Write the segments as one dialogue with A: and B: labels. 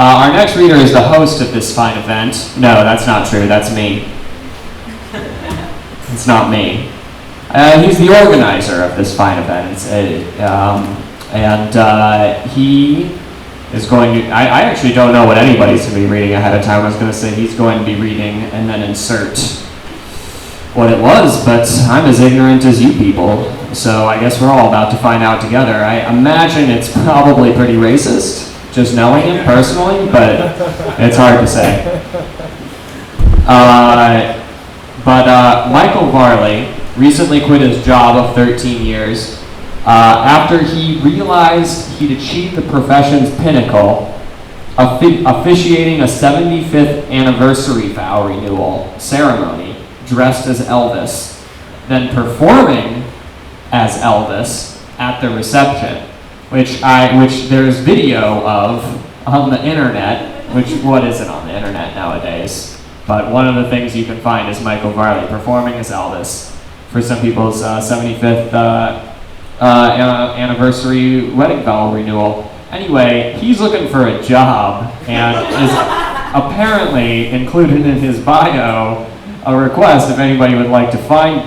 A: Our next reader is the host of this fine event. No, that's not true. That's me. It's not me. He's the organizer of this fine event. He is going to... I actually don't know what anybody's going to be reading ahead of time. I was going to say he's going to be reading and then insert what it was, but I'm as ignorant as you people. So I guess we're all about to find out together. I imagine it's probably pretty racist, just knowing him personally, but it's hard to say. Michael Varley recently quit his job of 13 years after he realized he'd achieved the profession's pinnacle, officiating a 75th anniversary vow renewal ceremony dressed as Elvis, then performing as Elvis at the reception, which there's video of on the internet, what isn't on the internet nowadays. But one of the things you can find is Michael Varley performing as Elvis for some people's 75th anniversary wedding vow renewal. Anyway, he's looking for a job and is apparently included in his bio a request if anybody would like to find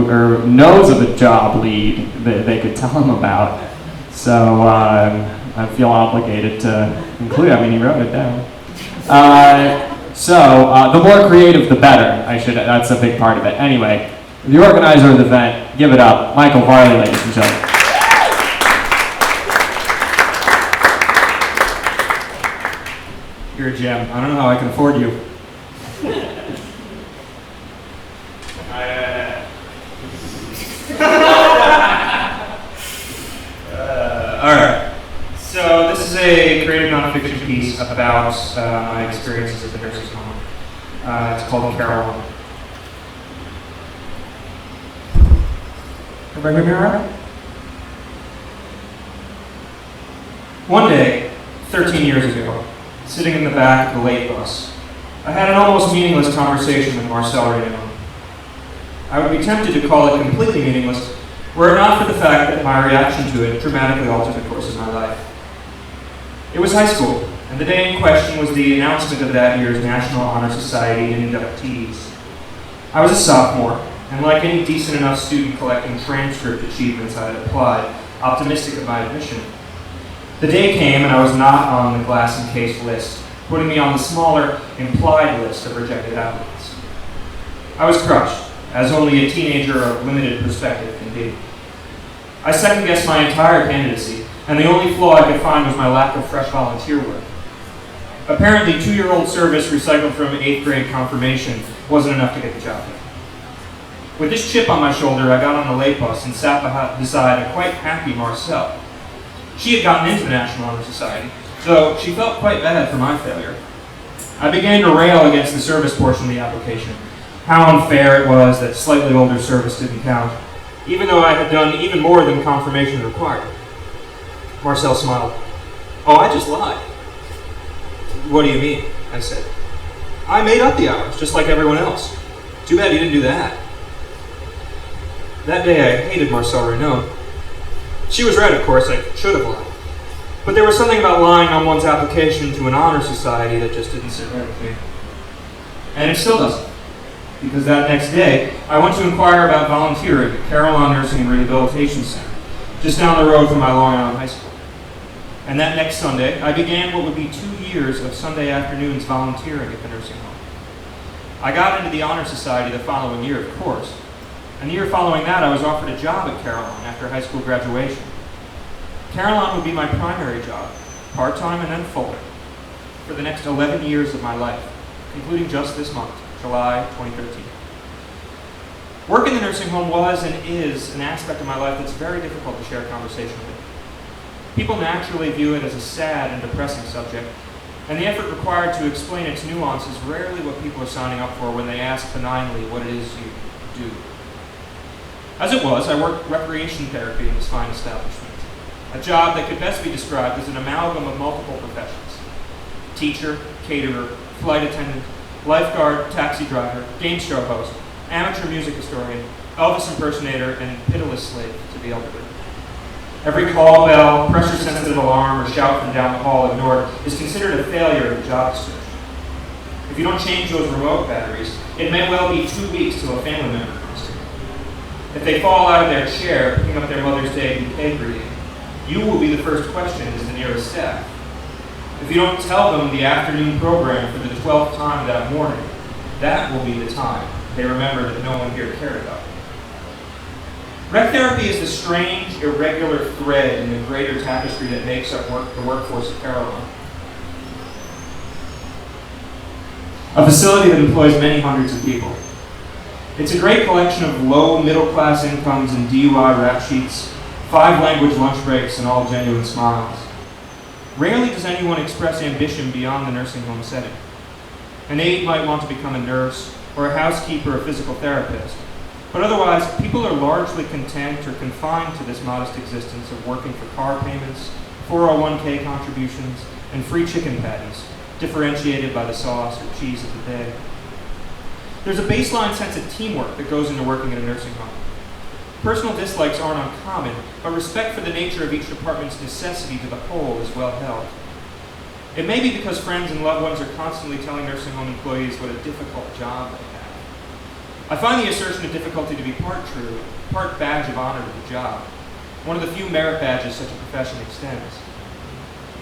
A: or knows of a job lead that they could tell him about. So I feel obligated to include. I mean, he wrote it down. The more creative, the better. That's a big part of it. Anyway, the organizer of the event, give it up, Michael Varley, ladies and gentlemen. You're a gem. I don't know how I can afford you. All right. So this is a creative nonfiction piece about my experiences at the nursing home. It's called Carillon. Everybody hear me all right? One day, 13 years ago, sitting in the back of the late bus, I had an almost meaningless conversation with Marcel Renaud. I would be tempted to call it completely meaningless were it not for the fact that my reaction to it dramatically altered the course of my life. It was high school, and the day in question was the announcement of that year's National Honor Society inductees. I was a sophomore, and like any decent enough student collecting transcript achievements I had applied, optimistic of my admission. The day came and I was not on the glass and case list, putting me on the smaller, implied list of rejected applicants. I was crushed, as only a teenager of limited perspective can be. I second-guessed my entire candidacy, and the only flaw I could find was my lack of fresh volunteer work. Apparently, 2-year-old service recycled from 8th grade confirmation wasn't enough to get the job done. With this chip on my shoulder, I got on the late bus and sat beside a quite happy Marcel. She had gotten into the National Honor Society, though she felt quite bad for my failure. I began to rail against the service portion of the application. How unfair it was that slightly older service didn't count, even though I had done even more than confirmation required. Marcel smiled. "Oh, I just lied." "What do you mean?" I said. "I made up the hours, just like everyone else. Too bad you didn't do that." That day I hated Marcel Renaud. She was right, of course, I should have lied. But there was something about lying on one's application to an honor society that just didn't sit right with me. And it still doesn't. Because that next day, I went to inquire about volunteering at Carillon Nursing and Rehabilitation Center, just down the road from my Long Island high school. And that next Sunday, I began what would be 2 years of Sunday afternoons volunteering at the nursing home. I got into the Honor Society the following year, of course. And the year following that, I was offered a job at Carillon after high school graduation. Carillon would be my primary job, part-time and then full, for the next 11 years of my life, including just this month, July 2013. Work in the nursing home was and is an aspect of my life that's very difficult to share conversation with. People naturally view it as a sad and depressing subject, and the effort required to explain its nuance is rarely what people are signing up for when they ask benignly what it is you do. As it was, I worked recreation therapy in this fine establishment, a job that could best be described as an amalgam of multiple professions: teacher, caterer, flight attendant, lifeguard, taxi driver, game show host, amateur music historian, Elvis impersonator, and pitiless slave to the elderly. Every call bell, pressure-sensitive alarm, or shout from down the hall ignored is considered a failure of the job description. If you don't change those remote batteries, it may well be 2 weeks till a family member comes to you. If they fall out of their chair picking up their Mother's Day bouquet greeting, you will be the first question as the nearest staff. If you don't tell them the afternoon program for the 12th time that morning, that will be the time they remember that no one here cared about them. Rec therapy is the strange, irregular thread in the greater tapestry that makes up the workforce of Carillon. A facility that employs many hundreds of people. It's a great collection of low middle-class incomes and DUI rap sheets, 5-language lunch breaks, and all genuine smiles. Rarely does anyone express ambition beyond the nursing home setting. An aide might want to become a nurse, or a housekeeper or physical therapist. But otherwise, people are largely content or confined to this modest existence of working for car payments, 401k contributions, and free chicken patties, differentiated by the sauce or cheese of the day. There's a baseline sense of teamwork that goes into working in a nursing home. Personal dislikes aren't uncommon, but respect for the nature of each department's necessity to the whole is well held. It may be because friends and loved ones are constantly telling nursing home employees what a difficult job they have. I find the assertion of difficulty to be part true, part badge of honor to the job, one of the few merit badges such a profession extends.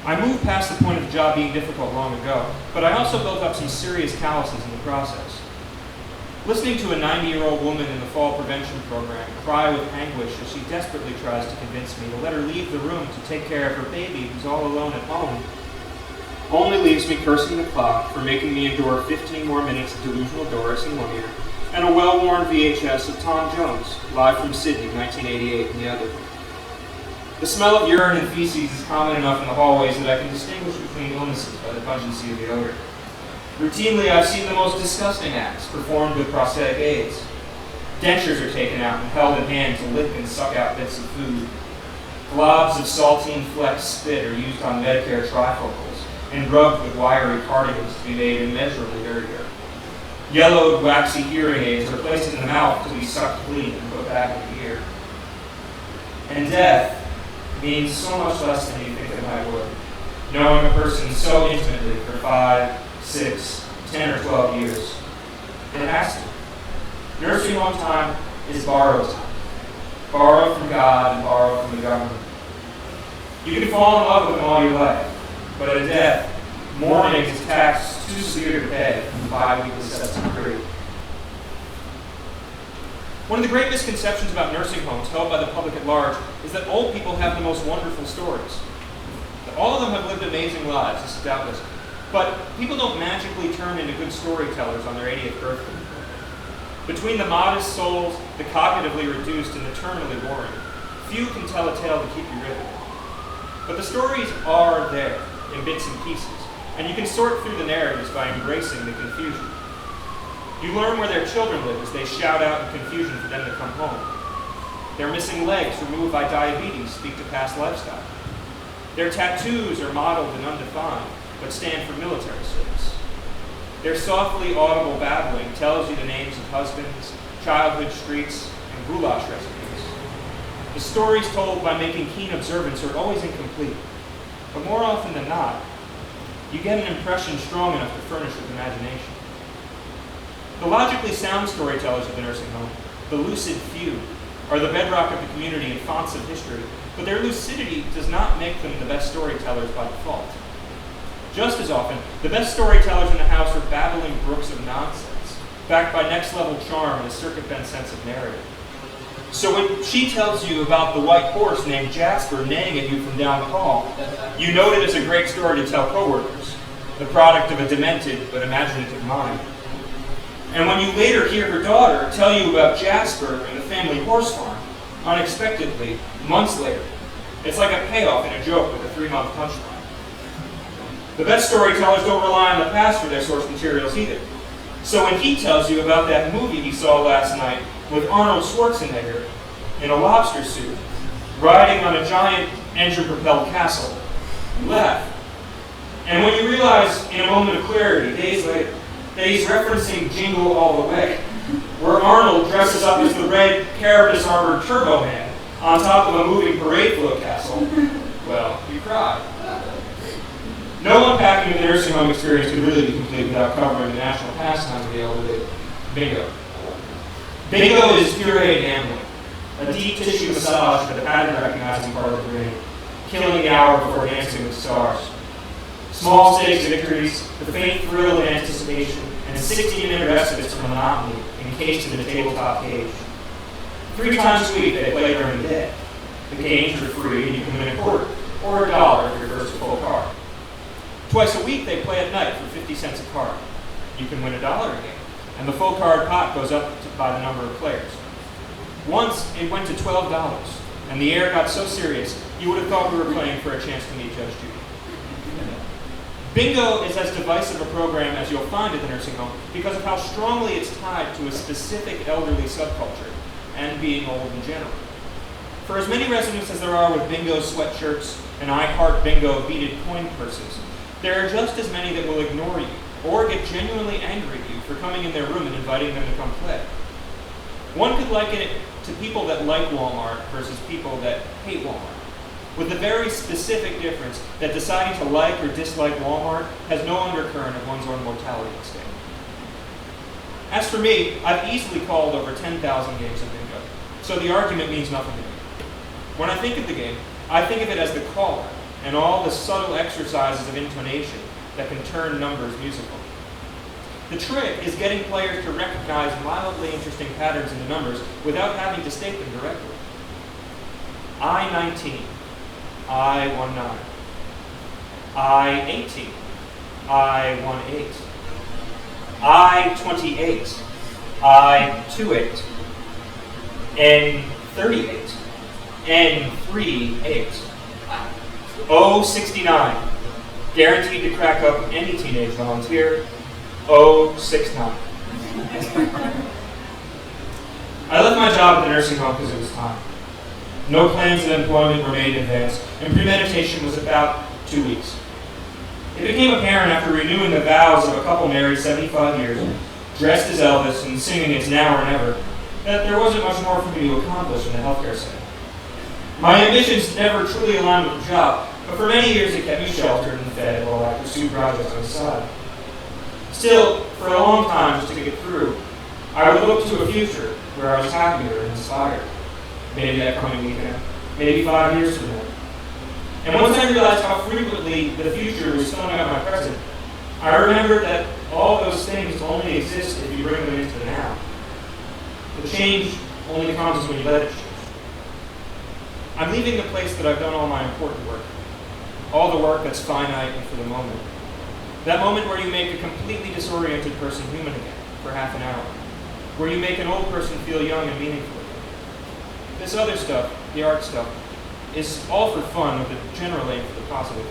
A: I moved past the point of the job being difficult long ago, but I also built up some serious calluses in the process. Listening to a 90-year-old woman in the fall prevention program cry with anguish as she desperately tries to convince me to let her leave the room to take care of her baby who's all alone at home only leaves me cursing the clock for making me endure 15 more minutes of delusional Doris in one ear and a well-worn VHS of Tom Jones, live from Sydney, 1988, in the other. The smell of urine and feces is common enough in the hallways that I can distinguish between illnesses by the pungency of the odor. Routinely, I've seen the most disgusting acts performed with prosthetic aids. Dentures are taken out and held in hand to lick and suck out bits of food. Globs of saltine flecked spit are used on Medicare trifocals and rubbed with wiry cardigans to be made immeasurably dirtier. Yellowed, waxy hearing aids are placed in the mouth to be sucked clean and put back in the ear. And death means so much less than you think it might would. Knowing a person so intimately for 5, 6, 10, or 12 years. It has to. Nursing home time is borrowed time. Borrowed from God and borrowed from the government. You can fall in love with them all your life, but at death, mourning is taxed too severe to pay and bi-weekly sets them free. One of the great misconceptions about nursing homes held by the public at large is that old people have the most wonderful stories. That all of them have lived amazing lives, this is doubtless. But people don't magically turn into good storytellers on their 80th birthday. Between the modest souls, the cognitively reduced, and the terminally boring, few can tell a tale to keep you riveted. But the stories are there in bits and pieces, and you can sort through the narratives by embracing the confusion. You learn where their children live as they shout out in confusion for them to come home. Their missing legs removed by diabetes speak to past lifestyle. Their tattoos are modeled and undefined, but stand for military service. Their softly audible babbling tells you the names of husbands, childhood streets, and goulash recipes. The stories told by making keen observance are always incomplete, but more often than not, you get an impression strong enough to furnish with imagination. The logically sound storytellers of the nursing home, the lucid few, are the bedrock of the community and fonts of history, but their lucidity does not make them the best storytellers by default. Just as often, the best storytellers in the house are babbling brooks of nonsense, backed by next-level charm and a circumvent sense of narrative. So when she tells you about the white horse named Jasper neighing at you from down the hall, you note it as a great story to tell coworkers, the product of a demented but imaginative mind. And when you later hear her daughter tell you about Jasper and the family horse farm, unexpectedly, months later, it's like a payoff in a joke with a 3-month punchline. The best storytellers don't rely on the past for their source materials either. So when he tells you about that movie he saw last night with Arnold Schwarzenegger in a lobster suit, riding on a giant engine-propelled castle, you laugh. And when you realize in a moment of clarity, days later, that he's referencing Jingle All the Way, where Arnold dresses up as the red Carapace Armored Turbo Man on top of a moving parade float castle, well, you cry. No unpacking of the nursing home experience could really be complete without covering the national pastime of the elderly, bingo. Bingo is pureed gambling, a deep tissue massage for the pattern-recognizing part of the brain, killing the hour before dancing with stars. Small stakes victories, the faint thrill of anticipation, and 60-minute respites from monotony encased in the tabletop cage. 3 times a week they play during the day. The games are free and you can win a quarter or $1 if your first full card. Twice a week they play at night for 50 cents a card. You can win $1 a game, and the full card pot goes up by the number of players. Once it went to $12, and the air got so serious you would have thought we were playing for a chance to meet Judge Judy. Bingo is as divisive a program as you'll find at the nursing home because of how strongly it's tied to a specific elderly subculture and being old in general. For as many residents as there are with bingo sweatshirts and I Heart Bingo beaded coin purses, there are just as many that will ignore you or get genuinely angry at you for coming in their room and inviting them to come play. One could liken it to people that like Walmart versus people that hate Walmart, with the very specific difference that deciding to like or dislike Walmart has no undercurrent of one's own mortality at stake. As for me, I've easily called over 10,000 games of bingo, so the argument means nothing to me. When I think of the game, I think of it as the caller and all the subtle exercises of intonation that can turn numbers musical. The trick is getting players to recognize mildly interesting patterns in the numbers without having to state them directly. I-19, I-19, I-18, I-18, I-28, I-28, N-38, N-38, O-69, guaranteed to crack up any teenage volunteer, O-69. I left my job at the nursing home because it was time. No plans of employment were made in advance, and premeditation was about 2 weeks. It became apparent after renewing the vows of a couple married 75 years, dressed as Elvis and singing It's Now or Never, that there wasn't much more for me to accomplish in the healthcare setting. My ambitions never truly aligned with the job, but for many years it kept me sheltered and fed while I pursued projects on the side. Still, for a long time, just to get through, I would look to a future where I was happier and inspired. Maybe that coming weekend, maybe 5 years from now. And once I realized how frequently the future was filling up my present, I remembered that all those things only exist if you bring them into the now. The change only comes when you let it change. I'm leaving the place that I've done all my important work, all the work that's finite and for the moment. That moment where you make a completely disoriented person human again for half an hour, where you make an old person feel young and meaningful again. This other stuff, the art stuff, is all for fun with a general aim for the positive.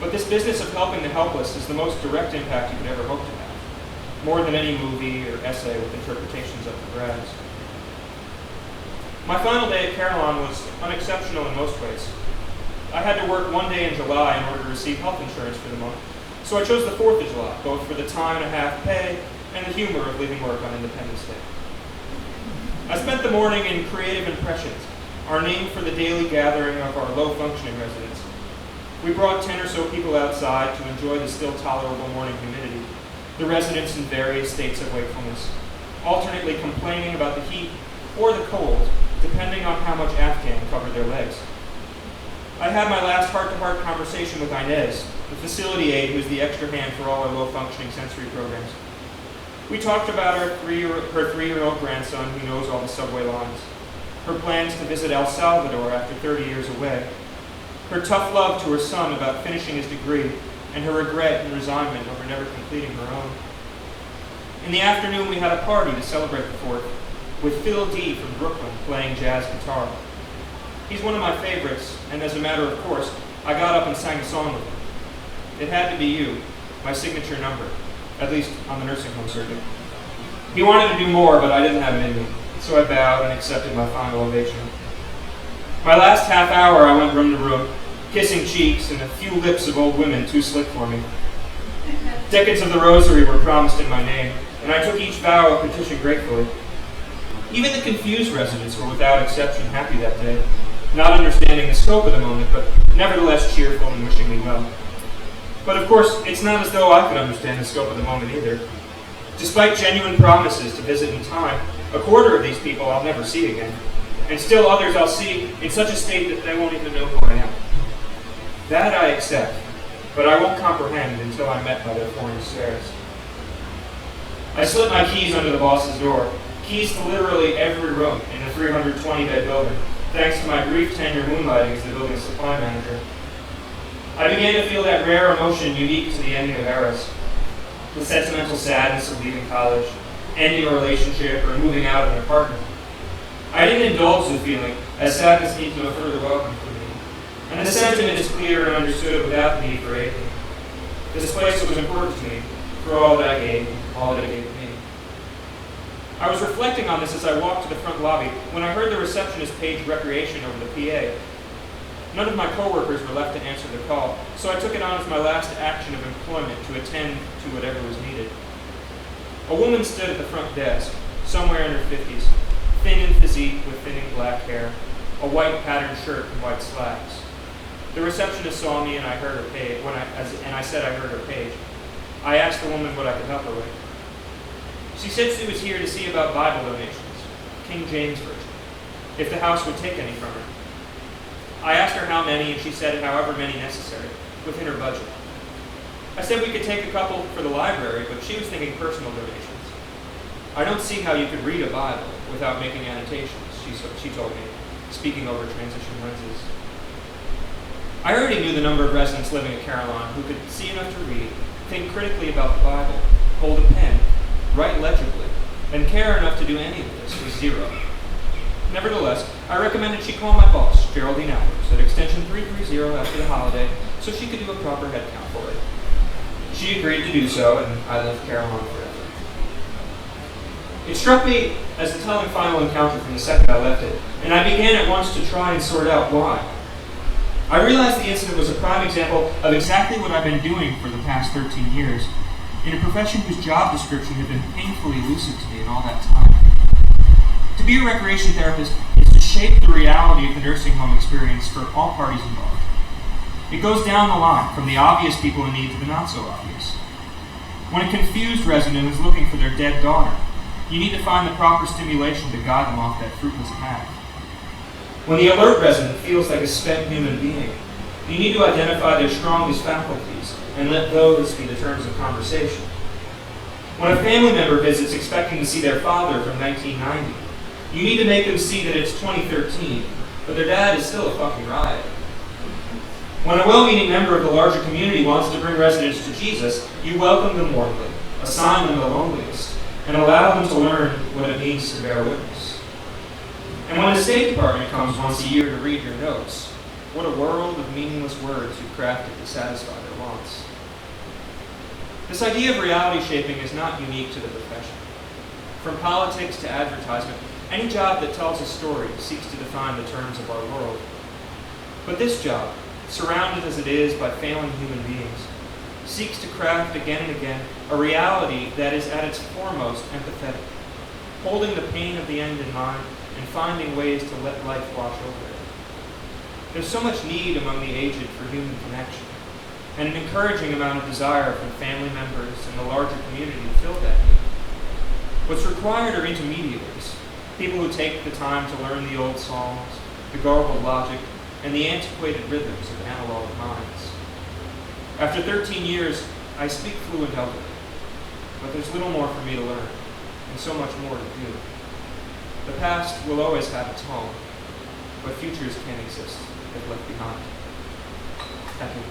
A: But this business of helping the helpless is the most direct impact you could ever hope to have, more than any movie or essay with interpretations up for grabs. My final day at Carillon was unexceptional in most ways. I had to work 1 day in July in order to receive health insurance for the month, so I chose the 4th of July, both for the time and a half pay and the humor of leaving work on Independence Day. I spent the morning in Creative Impressions, our name for the daily gathering of our low-functioning residents. We brought 10 or so people outside to enjoy the still tolerable morning humidity, the residents in various states of wakefulness, alternately complaining about the heat or the cold, depending on how much Afghan covered their legs. I had my last heart-to-heart conversation with Inez, the facility aide who is the extra hand for all our low-functioning sensory programs. We talked about her 3-year-old grandson who knows all the subway lines, her plans to visit El Salvador after 30 years away, her tough love to her son about finishing his degree, and her regret and resignment over never completing her own. In the afternoon, we had a party to celebrate the 4th, with Phil D. from Brooklyn playing jazz guitar. He's one of my favorites, and as a matter of course, I got up and sang a song with him. It had to be you, my signature number, at least on the nursing home circuit. He wanted to do more, but I didn't have it in me, so I bowed and accepted my final ovation. My last half hour, I went room to room, kissing cheeks and a few lips of old women too slick for me. Decades of the rosary were promised in my name, and I took each vow of petition gratefully. Even the confused residents were without exception happy that day, not understanding the scope of the moment, but nevertheless cheerful and wishing me well. But of course, it's not as though I could understand the scope of the moment either. Despite genuine promises to visit in time, a quarter of these people I'll never see again, and still others I'll see in such a state that they won't even know who I am. That I accept, but I won't comprehend until I'm met by their foreign stares. I slip my keys under the boss's door, keys to literally every room in the 320-bed building, thanks to my brief tenure moonlighting as the building supply manager. I began to feel that rare emotion unique to the ending of eras, the sentimental sadness of leaving college, ending a relationship, or moving out of an apartment. I didn't indulge the feeling, as sadness needs no further welcome for me, and the sentiment is clear and understood without the need for aid. This place was important to me, for all that I gave, all that it gave me. I was reflecting on this as I walked to the front lobby when I heard the receptionist page recreation over the PA. None of my coworkers were left to answer the call, so I took it on as my last action of employment to attend to whatever was needed. A woman stood at the front desk, somewhere in her 50s, thin in physique with thinning black hair, a white patterned shirt and white slacks. The receptionist saw me and I heard her page. I said I heard her page. I asked the woman what I could help her with. She said she was here to see about Bible donations, King James Version, if the house would take any from her. I asked her how many, and she said however many necessary, within her budget. I said we could take a couple for the library, but she was thinking personal donations. I don't see how you could read a Bible without making annotations, she told me, speaking over transition lenses. I already knew the number of residents living at Carillon who could see enough to read, think critically about the Bible, hold a pen, write legibly, and care enough to do any of this was zero. Nevertheless, I recommended she call my boss, Geraldine Albers, at extension 330 after the holiday, so she could do a proper head count for it. She agreed to do so, and I left Carillon forever. It struck me as a telling final encounter from the second I left it, and I began at once to try and sort out why. I realized the incident was a prime example of exactly what I've been doing for the past 13 years, in a profession whose job description had been painfully elusive to me in all that time. To be a recreation therapist is to shape the reality of the nursing home experience for all parties involved. It goes down the line, from the obvious people in need to the not-so-obvious. When a confused resident is looking for their dead daughter, you need to find the proper stimulation to guide them off that fruitless path. When the alert resident feels like a spent human being, you need to identify their strongest faculties and let those be the terms of conversation. When a family member visits expecting to see their father from 1990, you need to make them see that it's 2013, but their dad is still a fucking riot. When a well-meaning member of the larger community wants to bring residents to Jesus, you welcome them warmly, assign them the loneliest, and allow them to learn what it means to bear witness. And when the State Department comes once a year to read your notes, what a world of meaningless words you've crafted to satisfy their wants. This idea of reality shaping is not unique to the profession. From politics to advertisement, any job that tells a story seeks to define the terms of our world. But this job, surrounded as it is by failing human beings, seeks to craft again and again a reality that is at its foremost empathetic, holding the pain of the end in mind and finding ways to let life wash over it. There's so much need among the aged for human connection, and an encouraging amount of desire from family members and the larger community to fill that need. What's required are intermediaries, people who take the time to learn the old songs, the garbled logic, and the antiquated rhythms of analog minds. After 13 years, I speak fluent elderly, but there's little more for me to learn, and so much more to do. The past will always have its home, but futures can't exist if left behind. Thank you.